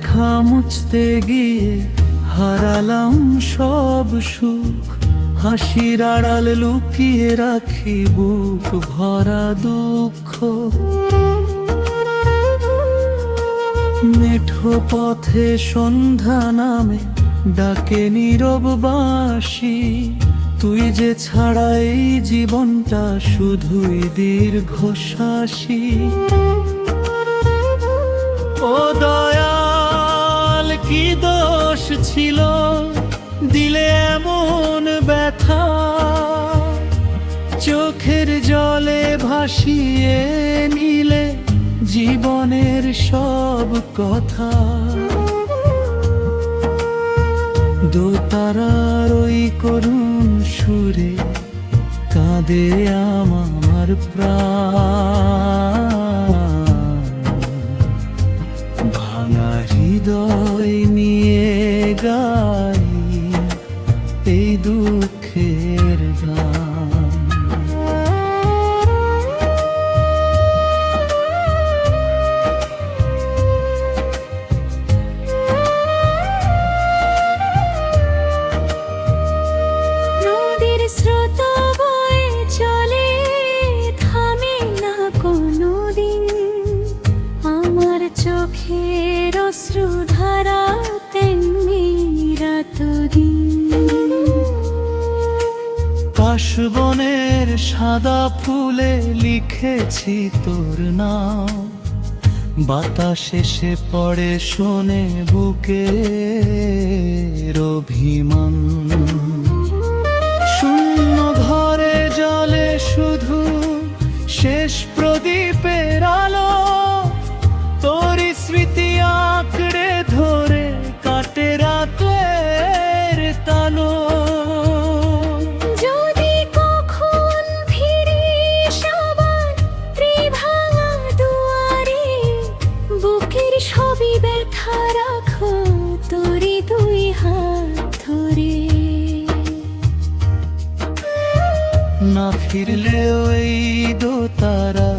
লেখা মুছতে গিয়ে হারালাম সব সুখ, হাসির আড়াল লুকিয়ে রাখি বুক ভরা দুঃখ। মেঠো পথে সন্ধ্যা নামে ডাকে নীরব বাঁশি, তুই যে ছাড়া এই জীবনটা শুধুই দীর্ঘশ্বাসী। ও দয়াল, কি দোষ ছিল দিলে এমন ব্যথা, চোখের জলে ভাসিয়ে নিলে জীবনের সব কথা। দোতারার ওই করুণ সুরে কাঁদে আমার প্রাণ, ভাঙা হৃদয় নিয়ে গাই এই দুঃখের গান। চোখের অশ্রুধারা তেমনি রাতদিন। কাশবনের সাদা ফুলে লিখেছি তোর নাম, বাতাস এসে পড়ে শোনে বুকের অভিমান। শূন্য ঘরে জলে শুধু শেষ প্রদীপের আলো, তোরই স্মৃতি আঁকড়ে ধরে কাটে রাতের তালো। যদি কখন ফিরিস আবার ত্রিভাঙা দুয়ারে, বুকের সবই ব্যথা রাখো তোরই দুই হাত ধরে। না ফিরলেও এই দোতারা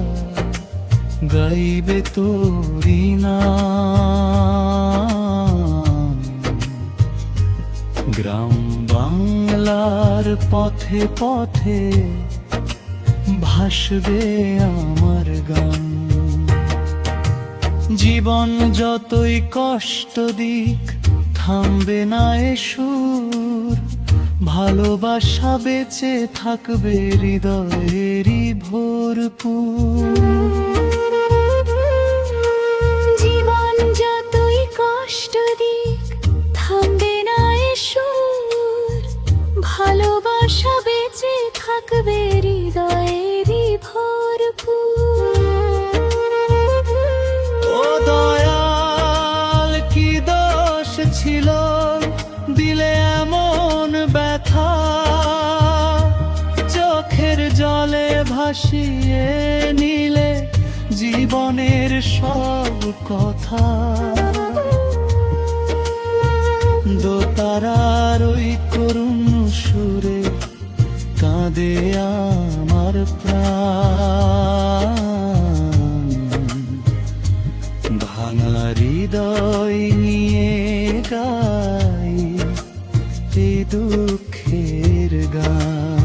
গাইবে তোরি নাম। গ্রাম বাংলার পথে পথে ভাসবে আমার গান। জীবন যতই কষ্ট দিক থামবে না এ সুর, ভালোবাসা বেঁচে থাকবে হৃদয়েরই ভরপুর। জীবন যতই কষ্ট দিক থামবে না এ সুর, ভালোবাসা বেঁচে থাকবে হৃদয়েরই ভরপুর। ও দয়াল, কি দোষ ছিল দিলে এমন ব্যথা, চোখের জলে ভাসিয়ে নিলে জীবনের সব কথা। দোতারার ওই করুণ সুরে কাঁদে আমার প্রাণ, ভাঙা হৃদয় নিয়ে গাই এই দুঃখের গান।